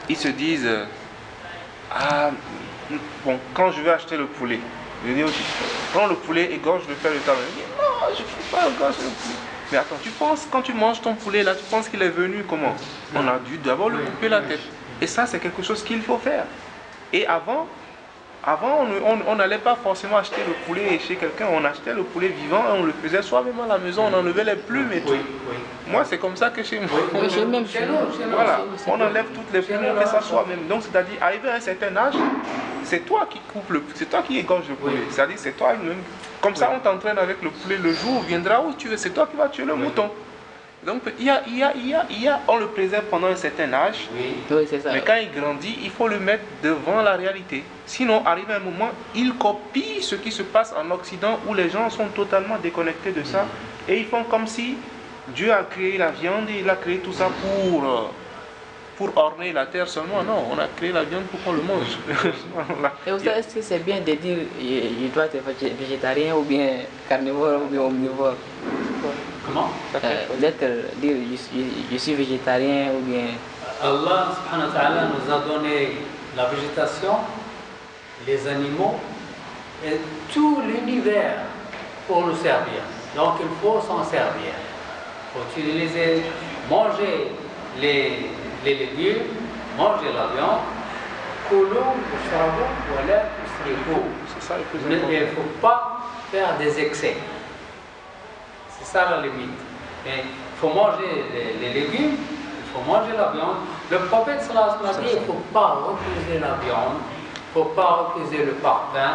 ils se disent ah, bon, quand je vais acheter le poulet, je dis ok, prends le poulet, égorge le fer de ta main. Il dit non, je ne peux pas égorger le poulet. Mais attends, tu penses, quand tu manges ton poulet là, tu penses qu'il est venu comment? On a dû d'abord lui couper la tête. Et ça, c'est quelque chose qu'il faut faire. Et avant on n'allait pas forcément acheter le poulet chez quelqu'un, on achetait le poulet vivant et on le faisait soi-même à la maison, on enlevait les plumes et tout. Moi, c'est comme ça que chez moi. Chez nous. Voilà, on enlève toutes les plumes, on fait ça soi-même. Donc, c'est-à-dire, arrivé à un certain âge, c'est toi qui coupes c'est toi qui égorges le poulet. C'est-à-dire, c'est toi même. Comme ça, on t'entraîne avec le poulet. Le jour viendra où tu veux, c'est toi qui vas tuer le mouton. Donc, on le préserve pendant un certain âge, c'est ça. mais quand il grandit, il faut le mettre devant la réalité. Sinon, arrive un moment, il copie ce qui se passe en Occident où les gens sont totalement déconnectés de ça et ils font comme si Dieu a créé la viande et il a créé tout ça pour orner la terre seulement. Non, on a créé la viande pour qu'on le mange. Et vous savez, est-ce que c'est bien de dire je dois être végétarien ou bien carnivore ou bien omnivore? Comment? Dire je suis végétarien ou bien... Allah subhanahu wa ta'ala nous a donné la végétation, les animaux et tout l'univers pour nous servir. Donc il faut s'en servir. Il faut utiliser, manger les légumes, manger la viande. C'est ça le plus Il important. ne faut pas faire des excès. C'est ça la limite. Il faut manger les légumes, il faut manger la viande. Le prophète sallallahu alayhi wa sallam a dit il ne faut pas refuser la viande, il ne faut pas refuser le parfum.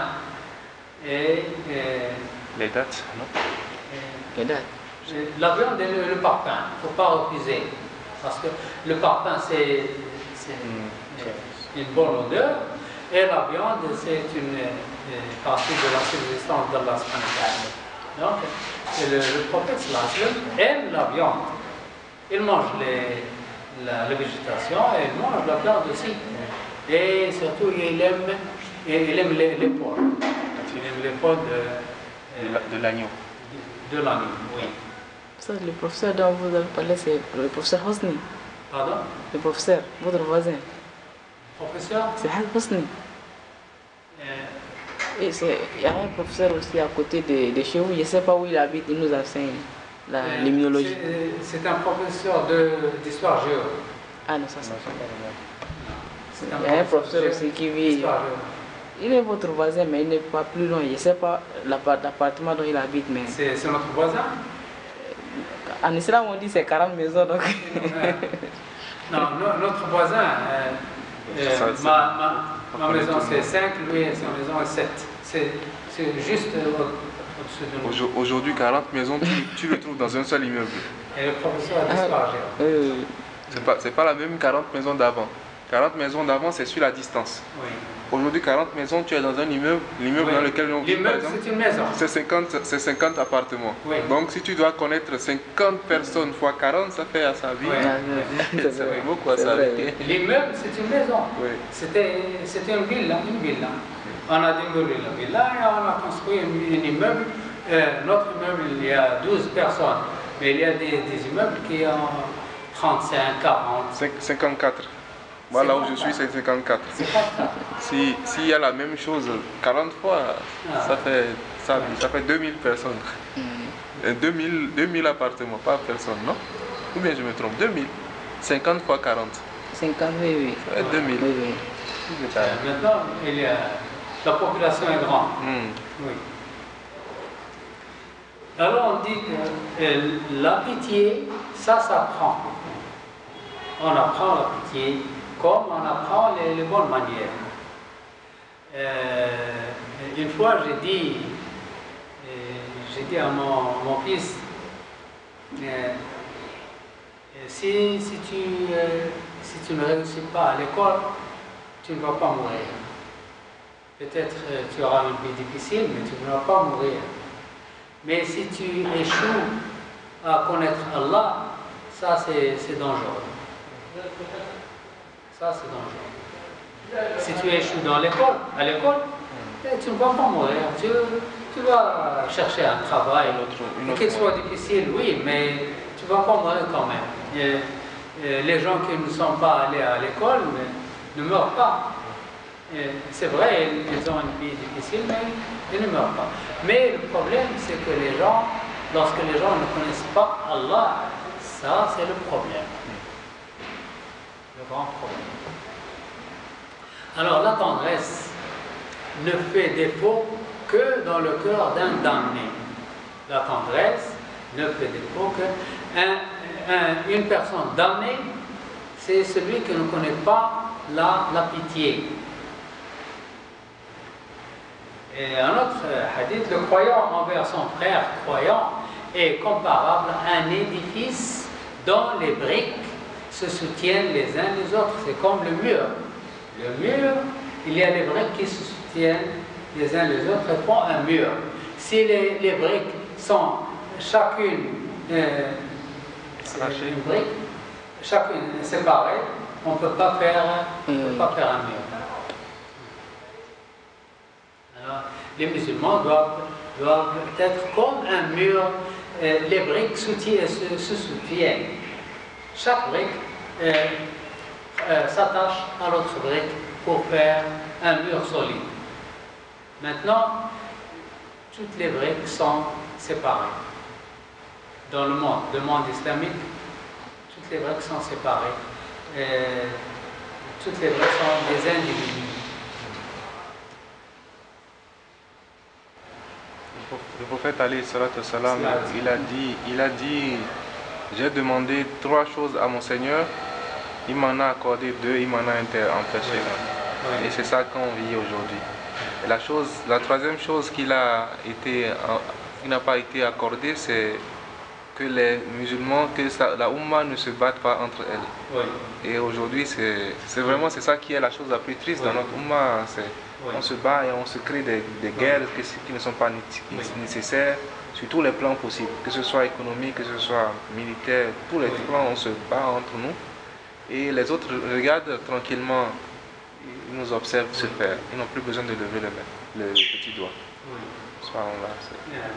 Les dates, non? Les dates. La viande et le parfum, il ne faut pas refuser. Parce que le parfum, c'est une bonne odeur. Et la viande, c'est une partie de la subsistance d'Allah subhanahu wa ta'ala. Donc, le prophète sallallahu alayhi wa sallam aime la viande. Il mange la végétation et il mange la viande aussi. Et surtout, il aime les poils. Il aime les poils De l'agneau. De l'agneau, oui. Ça, le professeur dont vous avez parlé, c'est le professeur Hosni. Pardon? Le professeur, votre voisin. Professeur? C'est Hosni. Et il y a un professeur aussi à côté de chez vous, je ne sais pas où il habite, il nous enseigne l'immunologie. C'est un professeur d'histoire géo. Ah non, ça c'est pas. Il y a un professeur aussi qui vit. Il est votre voisin, mais il n'est pas plus loin. Je ne sais pas l'appartement dont il habite, mais. C'est notre voisin? En islam, on dit c'est 40 maisons. Donc... non, notre voisin, ma maison c'est 5, lui, sa maison est 7. C'est juste au-dessus de nous. Aujourd'hui, 40 maisons, tu le trouves dans un seul immeuble. Et le professeur a disparu. C'est pas la même 40 maisons d'avant. 40 maisons d'avant, c'est sur la distance. Oui. Aujourd'hui, 40 maisons, tu es dans un immeuble. L'immeuble dans lequel on vit, par exemple, c'est une maison. C'est 50 appartements. Oui. Donc, si tu dois connaître 50 personnes fois 40, ça fait à sa vie. Oui. Ça fait beaucoup à sa vie. L'immeuble, c'est une maison. Oui. C'était une villa. On a démoli la villa et on a construit un immeuble. Notre immeuble, il y a 12 personnes. Mais il y a des immeubles qui ont 35, 40. 54. Moi, là où je suis, c'est 54. S'il y a la même chose 40 fois, ça fait 2000 personnes. 2000 appartements, pas personne, non? Ou bien je me trompe, 2000. 50 fois 40. 50, oui. Ça fait 2000. Oui. Maintenant, la population est grande. Oui. Alors on dit que la pitié, ça s'apprend. On apprend la pitié comme on apprend les bonnes manières. Une fois, j'ai dit à mon fils, si tu ne réussis pas à l'école, tu ne vas pas mourir. Peut-être tu auras une vie difficile, mais tu ne vas pas mourir. Mais si tu échoues à connaître Allah, ça c'est dangereux. Ça c'est dangereux. Si tu échoues à l'école, tu ne vas pas mourir. Tu vas chercher un travail, qu'il soit difficile, oui, mais tu ne vas pas mourir quand même. Les gens qui ne sont pas allés à l'école, ne meurent pas. C'est vrai, ils ont une vie difficile, mais ils ne meurent pas. Mais le problème, c'est que les gens, lorsque les gens ne connaissent pas Allah, ça c'est le problème. Le grand problème. Alors la tendresse ne fait défaut que dans le cœur d'un damné. La tendresse ne fait défaut que une personne damnée, c'est celui qui ne connaît pas la pitié. Et un autre hadith, le croyant envers son frère croyant est comparable à un édifice dont les briques se soutiennent les uns les autres. C'est comme le mur. Le mur, il y a les briques qui se soutiennent les uns les autres et font un mur. Si les briques sont chacune une brique, chacune séparée, on ne peut pas faire un mur. Alors, les musulmans doivent être comme un mur. Les briques se soutiennent. Chaque brique s'attache à l'autre brique pour faire un mur solide. Maintenant, toutes les briques sont séparées. Dans le monde islamique, toutes les briques sont séparées. Toutes les briques sont des individus. Le prophète alayhi salatu wassalam, il a dit, j'ai demandé 3 choses à mon Seigneur, il m'en a accordé 2, il m'en a empêché 1. Et c'est ça qu'on vit aujourd'hui. La troisième chose qui n'a pas été accordée, c'est que les musulmans, la Oumma ne se battent pas entre elles. Oui. Et aujourd'hui, c'est vraiment ça qui est la chose la plus triste dans notre Oumma. On se bat et on se crée des guerres qui ne sont pas nécessaires sur tous les plans possibles, que ce soit économique, que ce soit militaire, tous les plans, on se bat entre nous. Et les autres regardent tranquillement, ils nous observent se faire. Ils n'ont plus besoin de lever le petit doigt.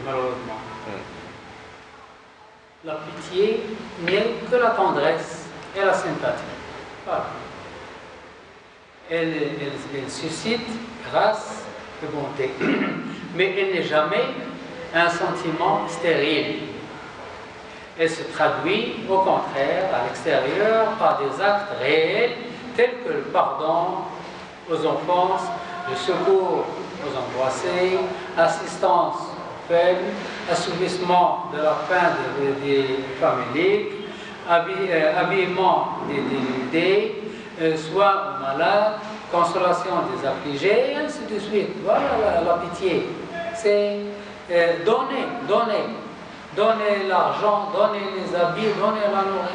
Malheureusement. La pitié n'est que la tendresse et la sympathie. Voilà. Elle suscite grâce et bonté. Mais elle n'est jamais un sentiment stérile. Elle se traduit au contraire à l'extérieur par des actes réels tels que le pardon aux offenses, le secours aux angoissés, assistance aux faibles, assouvissement de la faim des familiers, habillement des dénudés, soin aux malades, consolation des affligés, et ainsi de suite. Voilà la pitié. C'est donner l'argent, donner les habits, donner la nourriture.